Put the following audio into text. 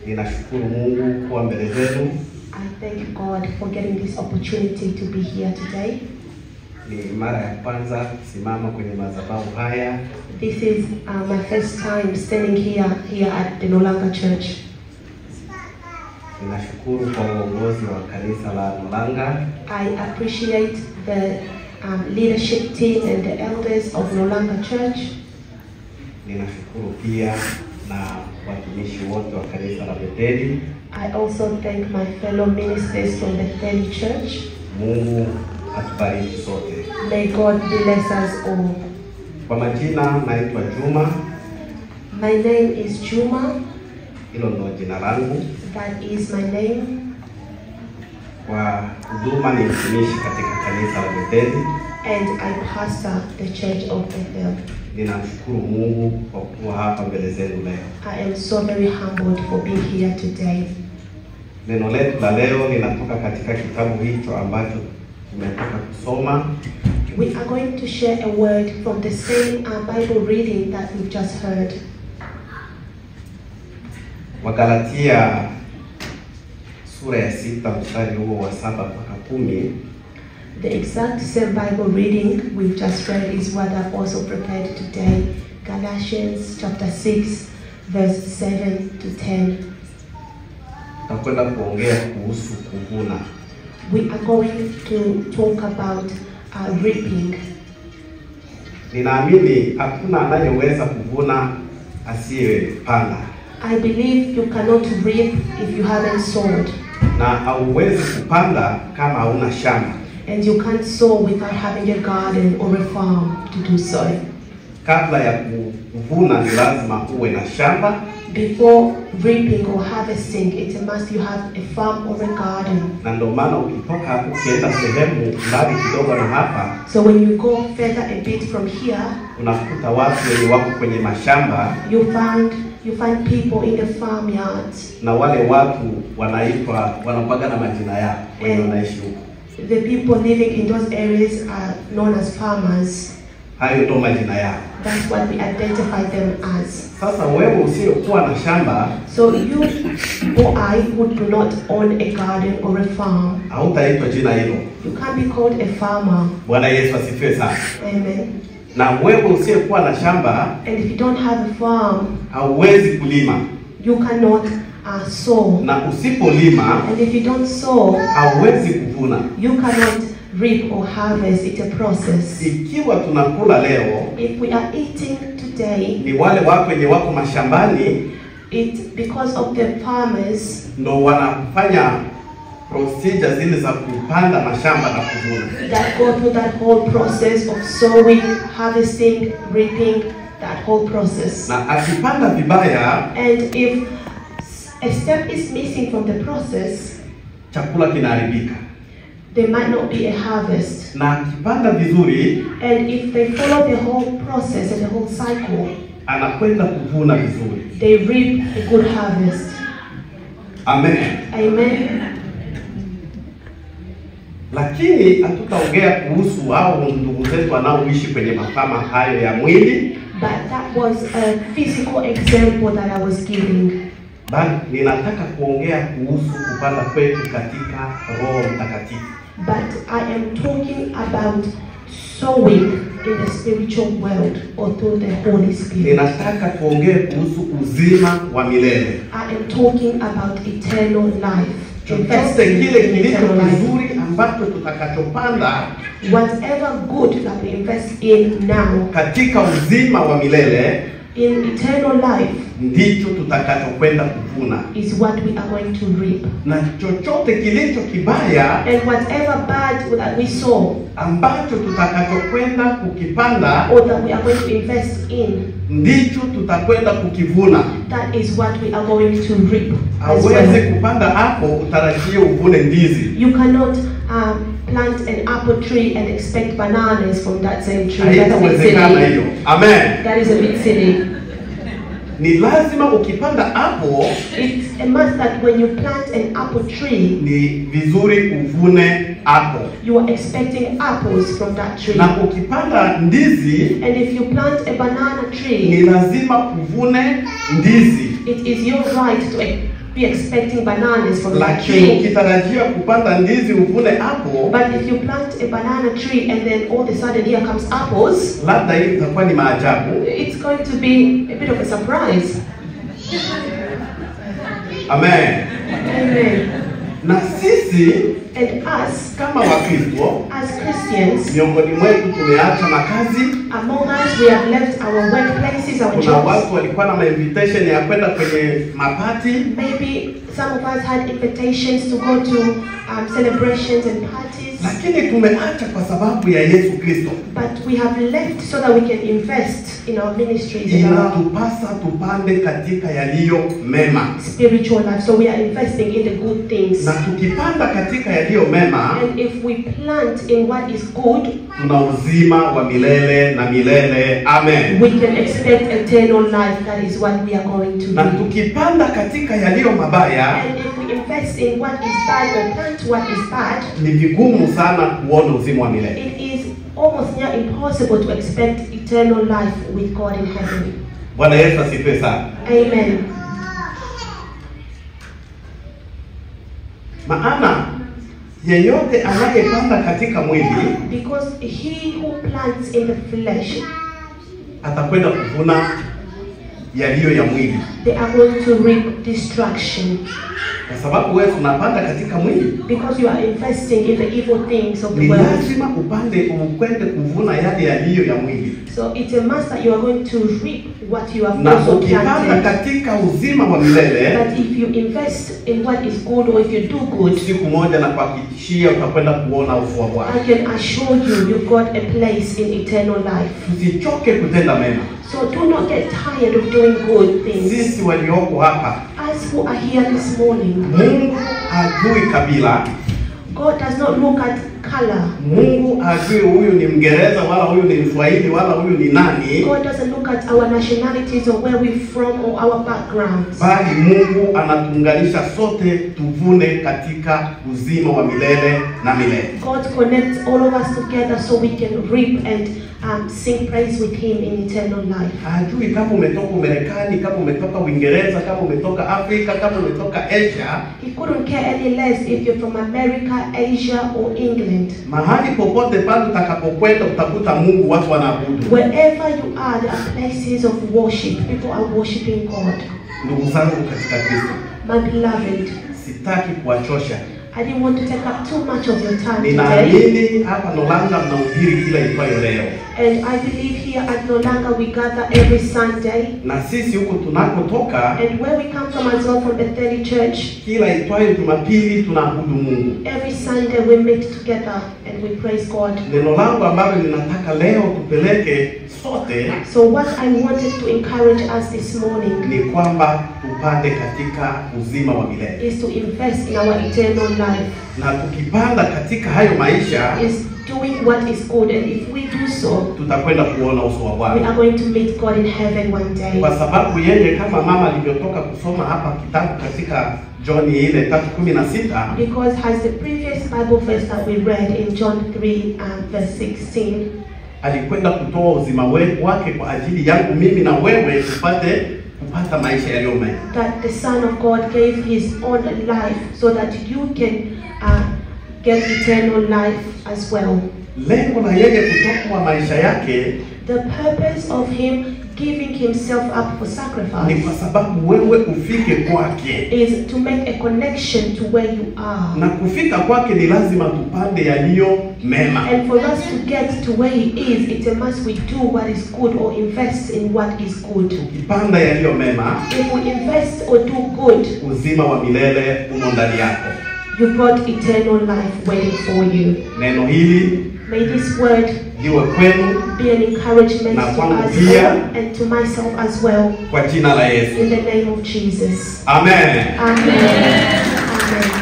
Ninashukuru Mungu kuwa mbele zenu. I thank God for getting this opportunity to be here today. Ni mara ya kwanza kusimama kwenye madhabahu haya. This is my first time standing here at the Nolanga Church. Ninashukuru kwa uongozi wa kanisa la Nolanga. I appreciate the leadership team and the elders of Nolanga Church. Ninashukuru pia na watumishi wote wa kanisa la Betheli. I also thank my fellow ministers from the Betheli Church. Mungu atubariki sote. May God bless us all. Kwa majina naitwa Juma. My name is Juma. Hilo ndo jina langu. That is my name. Kwa huduma ni mtumishi katika kanisa la Betheli. And I pastor the Church of Bethel. Ninamshukuru Mungu kwa kuwa hapa mbele zenu leo. I am so very humbled for being here today. Neno letu la leo linatoka katika kitabu hicho ambacho tumetoka kusoma. We are going to share a word from the same Bible reading that we've just heard. Wagalatia sura ya 6 mstari huo wa 7 mpaka 10. The exact same Bible reading we've just read is what I've also prepared today. Galatians chapter 6 verse 7 to 10. Tutakwenda kuongea kuhusu kuvuna. We are going to talk about reaping. Ninaamini hakuna anayeweza kuvuna asiyepanda. I believe you cannot reap if you haven't sowed. Na hauwezi kupanda kama hauna shamba. And you can't sow without having a garden or a farm to do so. Kabla ya kuvuna ni lazima uwe na shamba. Before reaping or harvesting, it's a must you have a farm or a garden. Na ndio maana ukitoka hapo ukienda sehemu mbali kidogo na hapa, So when you go further a bit from here, unakuta watu wenye wako kwenye mashamba. you find people in the farmyards. Na wale watu wanakuwa na majina yao wenye wanaishi huko. The people living in those areas are known as farmers. Hayo ndo majina yao. That's what we identify them as. Sasa wewe usiyokuwa na shamba, So you or I who do not own a garden or a farm, hautaitwa jina hilo. you can't be called a farmer. Bwana Yesu asifiwe sana. Amen. Na wewe usiyokuwa na shamba, And if you don't have a farm, hauwezi kulima. you cannot sow. Na usipolima, And if you don't sow, hauwezi kuvuna. you cannot reap or harvest. It's a process. Ikiwa tunakula leo, If we are eating today, ni wale watu wenye wako mashambani it's because of the farmers ndo wanafanya procedure zile za kupanda mashamba na kuvuna. that go through that whole process of sowing, harvesting, reaping, that whole process. Na akipanda vibaya, And if a step is missing from the process, chakula kinaharibika. there might not be a harvest. Na akipanda vizuri, And if they follow the whole process and the whole cycle, anakwenda kuvuna vizuri. they reap a good harvest. Amen. Amen. Lakini hatutaongea kuhusu hao ndugu zetu wanaoishi kwenye mafama hayo ya mwili. But that was a physical example that I was giving. Bali ninataka kuongea kuhusu kupanda kwetu katika Roho Mtakatifu. But I am talking about sowing in the spiritual world or through the Holy Spirit. Ninataka tuongee kuhusu uzima wa milele. I am talking about eternal life. Chochote kile kilicho kizuri ambacho tutakachopanda whatever good that we invest in now, katika uzima wa milele, in eternal life, ndicho tutakachokwenda kuvuna. is what we are going to reap. Na chochote kilicho kibaya And whatever bad that we sow, ambacho tutakachokwenda kukipanda, or that we are going to invest in, ndicho tutakwenda kukivuna. that is what we are going to reap as Hauwezi well. kupanda hapo utarajie uvune ndizi. You cannot plant an apple tree and expect bananas from that same tree. That's a bit Haitawezekana hiyo. silly. Amen. That is a bit silly. Ni lazima ukipanda hapo, It's a must that when you plant an apple tree, ni vizuri uvune hapo. you are expecting apples from that tree. Na ukipanda ndizi, And if you plant a banana ni tree, lazima uvune ndizi. It is your right to be expecting bananas from that Lakini tree. ukitarajia kupanda ndizi uvune apple, But if you plant a banana tree and then all of a sudden here comes apples, labda hii itakuwa ni maajabu. it's going to be a bit of a surprise. Amen. Amen. Na sisi And us, kama Wakristo, as Christians, miongoni mwetu tumeacha makazi. among us, we have left our workplaces, our Kuna jobs. watu walikuwa na invitation ya kwenda kwenye mapati, Maybe some of us had invitations to go to celebrations and parties. lakini tumeacha kwa sababu ya Yesu Kristo. But we have left so that we can invest in our ministries and our Inatupasa tupande katika yaliyo mema, spiritual life. So we are investing in the good things. na tukipanda katika yaliyo mema, And if we plant in what is good, tuna uzima wa milele na milele. Amen. we can expect eternal life. That is what we are going to Na do. tukipanda katika yaliyo mabaya, And if we invest in what is bad or plant what is bad, ni vigumu sana kuona uzima wa milele. it is almost near impossible to expect eternal life with God in heaven. Bwana Yesu asifiwe sana. Amen. Maana yeyote anayepanda katika mwili Because he who plants in the flesh, atakwenda kuvuna yaliyo ya mwili, they are going to reap destruction. kwa sababu wewe unapanda katika mwili. Because you are investing in the evil things of the Ni world. lazima ukwende kuvuna yale yaliyo ya mwili, So it's a must that you are going to reap what you have na also ukipanda planted. katika uzima wa milele, But if you invest in what is good, or if you do good, siku moja na kuhakikishia utakwenda kuona uso wa Bwana. I can assure you, you've got a place in eternal life. Tusichoke kutenda mema. So do not get tired of doing good things. Sisi walioko hapa, As who are here this morning, Mungu hajui kabila, God does not look at color. Mungu hajui huyu ni Mngereza wala huyu ni Mswahili wala huyu ni nani, God doesn't look at our nationalities or where we're from or our backgrounds. bali Mungu anatuunganisha sote tuvune katika uzima wa milele na milele. God connects all of us together so we can reap and sing praise with Him in eternal life. Hajui kama umetoka Marekani, kama umetoka Uingereza, kama umetoka Afrika, kama umetoka Asia. He couldn't care any less if you're from America, Asia, or England. Mahali popote pale utakapokwenda utakuta Mungu, watu wanaabudu. Wherever you are, there are places of worship. People are worshiping God. Ndugu zangu katika Kristo, My beloved, sitaki kuwachosha. I didn't want to take up too much of your time today. Ninaamini hapa Nolanga mnahubiri kila itwayo leo. And I believe here at Nolanga we gather every Sunday. Na sisi huko tunakotoka, And where we come from as well, from Bethany Church, kila itwayo Jumapili tunaabudu Mungu. every Sunday we meet together and we praise God. Neno langu ambalo ninataka leo tupeleke sote So what I wanted to encourage us this morning ni kwamba tupande katika uzima wa milele. is to invest in our eternal life. Na tukipanda katika hayo maisha, Is doing what is good, and if we do so, tutakwenda kuona uso wa we Bwana. are going to meet God in heaven one day. Kwa sababu yeye, kama mama alivyotoka kusoma hapa kitabu katika John ile 3:16, Because as the previous Bible verse that we read in John 3 and verse 16, alikwenda kutoa uzima wake kwa ajili yangu mimi na wewe tupate kupata maisha yaliyo mema. that the Son of God gave His own life so that you can get eternal life as well. Lengo la yeye kutoa maisha yake The purpose of Him giving Himself up for ni sacrifice kwa sababu wewe ufike kwake, is to make a connection to where you are. na kufika kwake ni lazima tupande yaliyo mema. And for us to get to where He is, it's a must we do what is good or invest in what is good. Ukipanda yaliyo mema, If we invest or do good, uzima wa milele umo ndani yako. you've got eternal life waiting for you. Neno hili May this word liwe kwenu be an encouragement Na to kwangu us pia. all and to myself as well. kwa jina la Yesu. In the name of Jesus. Amen. Amen. Amen.